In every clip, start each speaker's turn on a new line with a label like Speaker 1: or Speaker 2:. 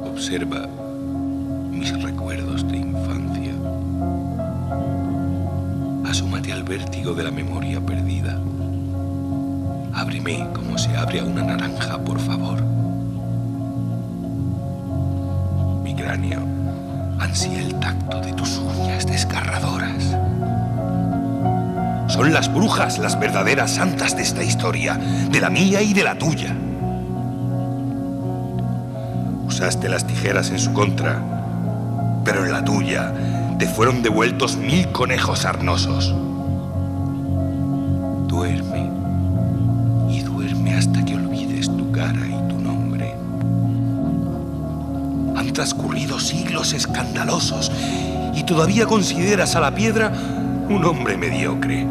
Speaker 1: Observa mis recuerdos de infancia. Asómate al vértigo de la memoria perdida. Ábreme como se abre a una naranja, por favor. Mi cráneo ansía el tacto de tus uñas desgarradoras. Son las brujas las verdaderas santas de esta historia, de la mía y de la tuya. Usaste las tijeras en su contra, pero en la tuya te fueron devueltos 1000 conejos sarnosos. Duerme, y duerme hasta que olvides tu cara y tu nombre. Han transcurrido siglos escandalosos y todavía consideras a la piedra un hombre mediocre.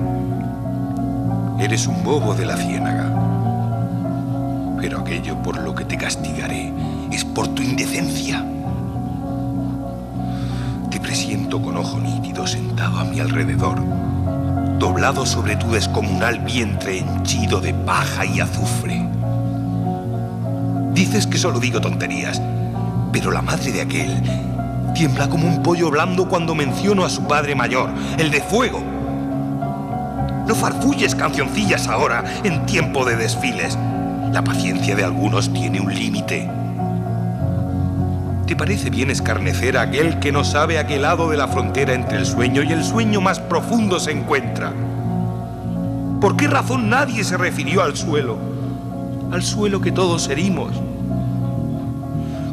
Speaker 1: Eres un bobo de la ciénaga. Pero aquello por lo que te castigaré es por tu indecencia. Te presiento con ojo nítido sentado a mi alrededor, doblado sobre tu descomunal vientre henchido de paja y azufre. Dices que solo digo tonterías, pero la madre de aquel tiembla como un pollo blando cuando menciono a su padre mayor, el de fuego. No farfulles cancioncillas ahora, en tiempo de desfiles. La paciencia de algunos tiene un límite. ¿Te parece bien escarnecer a aquel que no sabe a qué lado de la frontera entre el sueño y el sueño más profundo se encuentra? ¿Por qué razón nadie se refirió al suelo que todos herimos?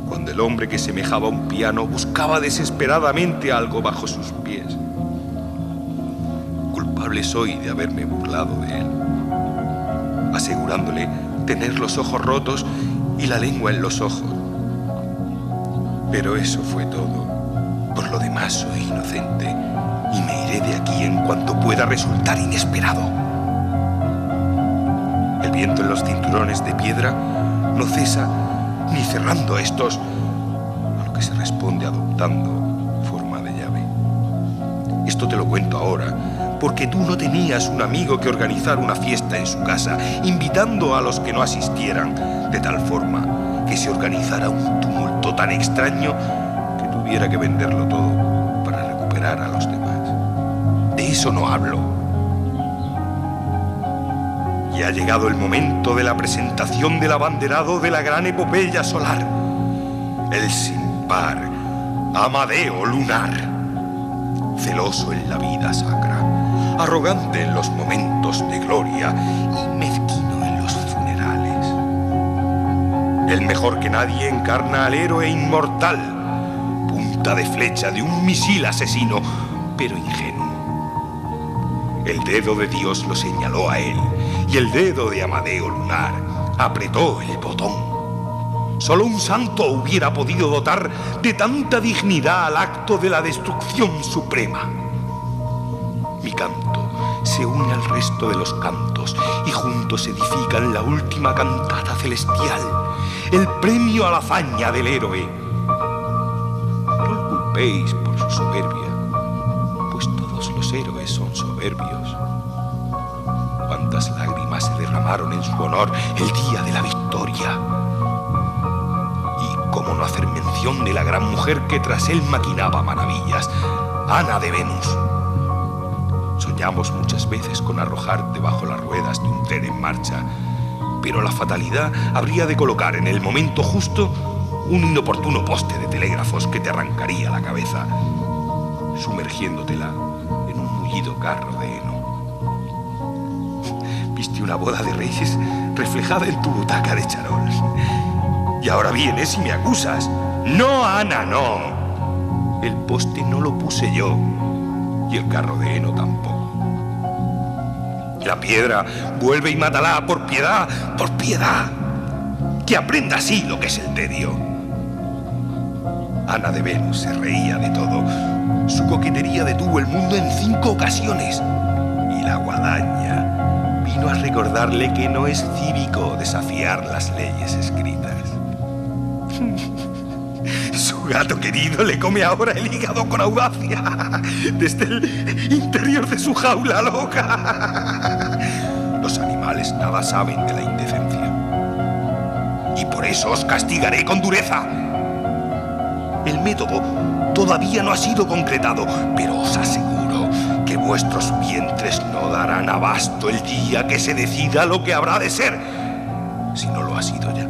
Speaker 1: Cuando el hombre que semejaba un piano buscaba desesperadamente algo bajo sus pies. Culpable soy de haberme burlado de él, asegurándole tener los ojos rotos y la lengua en los ojos. Pero eso fue todo. Por lo demás soy inocente y me iré de aquí en cuanto pueda resultar inesperado. El viento en los cinturones de piedra no cesa ni cerrando estos, a lo que se responde adoptando forma de llave. Esto te lo cuento ahora porque tú no tenías un amigo que organizar una fiesta en su casa, invitando a los que no asistieran, de tal forma que se organizara un tumulto tan extraño que tuviera que venderlo todo para recuperar a los demás. De eso no hablo. Y ha llegado el momento de la presentación del abanderado de la gran epopeya solar, el sin par Amadeo Lunar, celoso en la vida sacra, arrogante en los momentos de gloria y mezquino en los funerales. El mejor que nadie encarna al héroe inmortal, punta de flecha de un misil asesino, pero ingenuo. El dedo de Dios lo señaló a él y el dedo de Amadeo Lunar apretó el botón. Solo un santo hubiera podido dotar de tanta dignidad al acto de la destrucción suprema. Mi canto se une al resto de los cantos y juntos edifican la última cantata celestial, el premio a la hazaña del héroe. No lo culpéis por su soberbia, pues todos los héroes son soberbios. Cuántas lágrimas se derramaron en su honor el día de la victoria. Y cómo no hacer mención de la gran mujer que tras él maquinaba maravillas, Ana de Venus. Soñamos muchas veces con arrojar debajo las ruedas de un tren en marcha, pero la fatalidad habría de colocar en el momento justo un inoportuno poste de telégrafos que te arrancaría la cabeza, sumergiéndotela en un mullido carro de heno. Viste una boda de reyes reflejada en tu butaca de charol. Y ahora vienes y me acusas. No, Ana, no. El poste no lo puse yo. Y el carro de heno tampoco. La piedra vuelve y mátala por piedad, por piedad. Que aprenda así lo que es el tedio. Ana de Venus se reía de todo. Su coquetería detuvo el mundo en 5 ocasiones. Y la guadaña vino a recordarle que no es cívico desafiar las leyes escritas. Su gato querido le come ahora el hígado con audacia desde el interior de su jaula loca. Los animales nada saben de la indecencia. Y por eso os castigaré con dureza. El método todavía no ha sido concretado, pero os aseguro que vuestros vientres no darán abasto el día que se decida lo que habrá de ser, si no lo ha sido ya.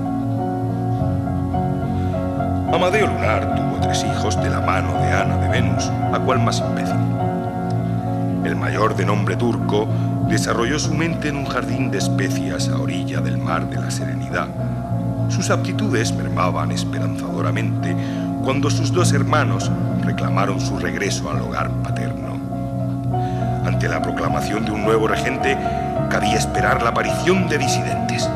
Speaker 1: Amadeo Lunar tuvo 3 hijos de la mano de Ana de Venus, a cual más imbécil. El mayor, de nombre Turco, desarrolló su mente en un jardín de especias a orilla del mar de la Serenidad. Sus aptitudes mermaban esperanzadoramente cuando sus 2 hermanos reclamaron su regreso al hogar paterno. Ante la proclamación de un nuevo regente, cabía esperar la aparición de disidentes.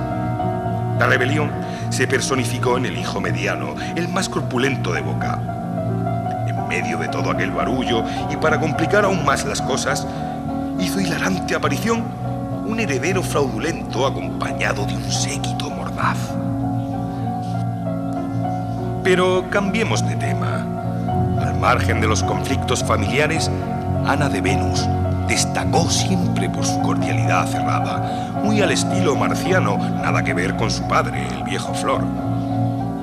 Speaker 1: La rebelión se personificó en el hijo mediano, el más corpulento de boca. En medio de todo aquel barullo, y para complicar aún más las cosas, hizo hilarante aparición un heredero fraudulento acompañado de un séquito mordaz. Pero cambiemos de tema. Al margen de los conflictos familiares, Ana de Venus destacó siempre por su cordialidad cerrada, muy al estilo marciano, nada que ver con su padre, el viejo Flor.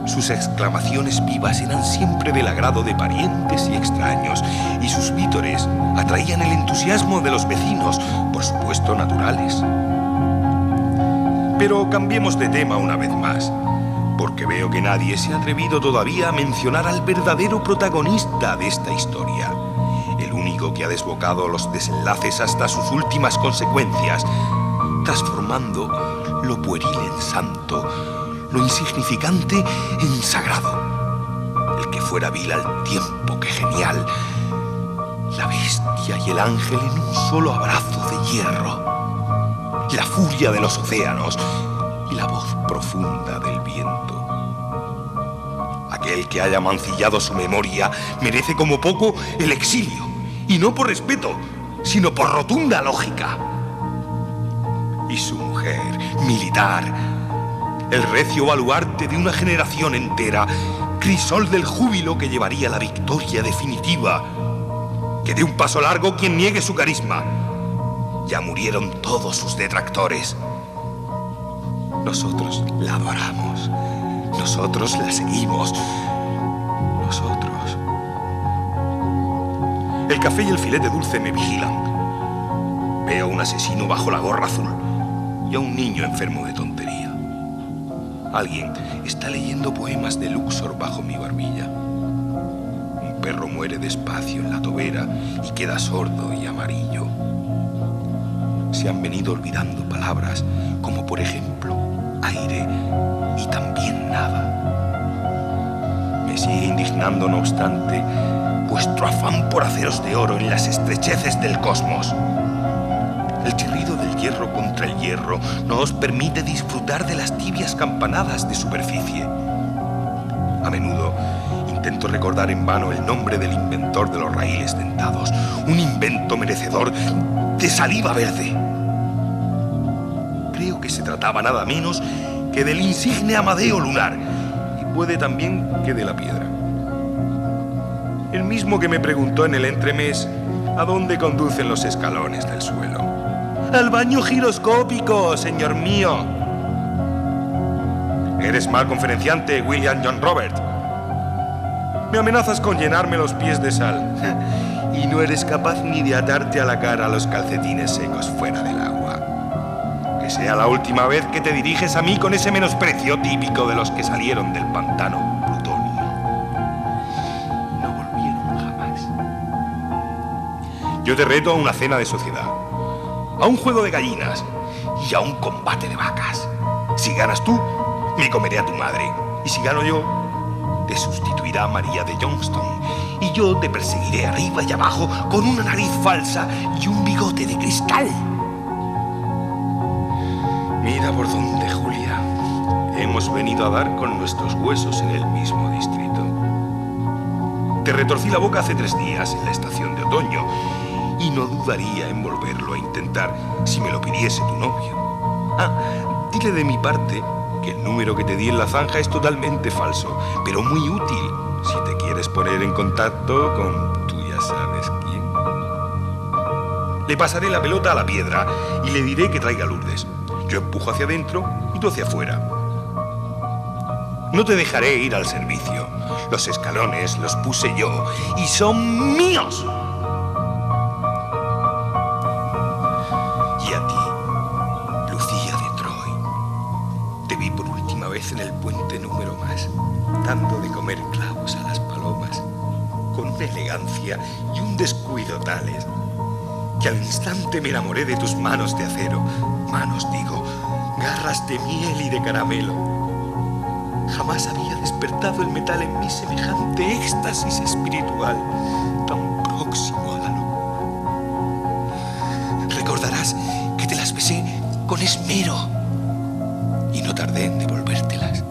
Speaker 1: Sus exclamaciones vivas eran siempre del agrado de parientes y extraños, y sus vítores atraían el entusiasmo de los vecinos, por supuesto naturales. Pero cambiemos de tema una vez más, porque veo que nadie se ha atrevido todavía a mencionar al verdadero protagonista de esta historia, el único que ha desbocado los desenlaces hasta sus últimas consecuencias, transformando lo pueril en santo, lo insignificante en sagrado, el que fuera vil al tiempo que genial, la bestia y el ángel en un solo abrazo de hierro, la furia de los océanos y la voz profunda del viento. Aquel que haya mancillado su memoria merece como poco el exilio, y no por respeto, sino por rotunda lógica. Y su mujer, militar, el recio baluarte de una generación entera, crisol del júbilo que llevaría la victoria definitiva. Que dé un paso largo quien niegue su carisma. Ya murieron todos sus detractores. Nosotros la adoramos. Nosotros la seguimos. Nosotros. El café y el filete dulce me vigilan. Veo a un asesino bajo la gorra azul y a un niño enfermo de tontería. Alguien está leyendo poemas de Luxor bajo mi barbilla. Un perro muere despacio en la tobera y queda sordo y amarillo. Se han venido olvidando palabras como, por ejemplo, aire y también nada. Me sigue indignando, no obstante, vuestro afán por haceros de oro en las estrecheces del cosmos. El chirrido del hierro contra el hierro no os permite disfrutar de las tibias campanadas de superficie. A menudo intento recordar en vano el nombre del inventor de los raíles dentados, un invento merecedor de saliva verde. Creo que se trataba nada menos que del insigne Amadeo Lunar, y puede también que de la piedra. El mismo que me preguntó en el entremés a dónde conducen los escalones del suelo. ¡Al baño giroscópico, señor mío! Eres mal conferenciante, William John Robert. Me amenazas con llenarme los pies de sal. Y no eres capaz ni de atarte a la cara los calcetines secos fuera del agua. Que sea la última vez que te diriges a mí con ese menosprecio típico de los que salieron del pantano plutonio. No volvieron jamás. Yo te reto a una cena de sociedad, a un juego de gallinas y a un combate de vacas. Si ganas tú, me comeré a tu madre. Y si gano yo, te sustituirá María de Johnston. Y yo te perseguiré arriba y abajo con una nariz falsa y un bigote de cristal. Mira por dónde, Julia. Hemos venido a dar con nuestros huesos en el mismo distrito. Te retorcí la boca hace 3 días en la estación de otoño, y no dudaría en volverlo a intentar si me lo pidiese tu novio. Dile de mi parte que el número que te di en la zanja es totalmente falso, pero muy útil si te quieres poner en contacto con tú ya sabes quién. Le pasaré la pelota a la piedra y le diré que traiga Lourdes. Yo empujo hacia adentro y tú hacia afuera. No te dejaré ir al servicio. Los escalones los puse yo y son míos. Y a ti, Lucía de Troy, te vi por última vez en el puente número más, dando de comer clavos a las palomas, con una elegancia y un descuido tales, que al instante me enamoré de tus manos de acero. Manos, digo, garras de miel y de caramelo. Jamás había despertado el metal en mí semejante éxtasis espiritual, tan próximo a la locura. Recordarás que te las besé con esmero y no tardé en devolvértelas.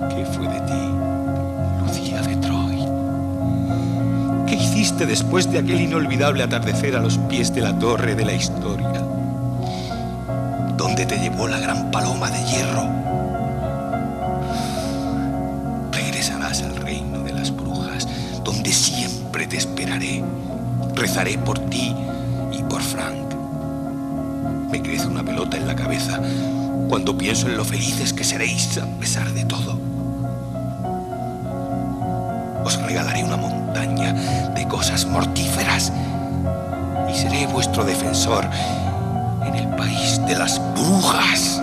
Speaker 1: ¿Qué fue de ti, Lucía de Troy? ¿Qué hiciste después de aquel inolvidable atardecer a los pies de la torre de la historia? ¿Dónde te llevó la gran paloma de hierro? Regresarás al reino de las brujas, donde siempre te esperaré. Rezaré por ti y por Frank. Me crece una pelota en la cabeza cuando pienso en lo felices que seréis a pesar de todo. Os regalaré una montaña de cosas mortíferas y seré vuestro defensor en el país de las brujas.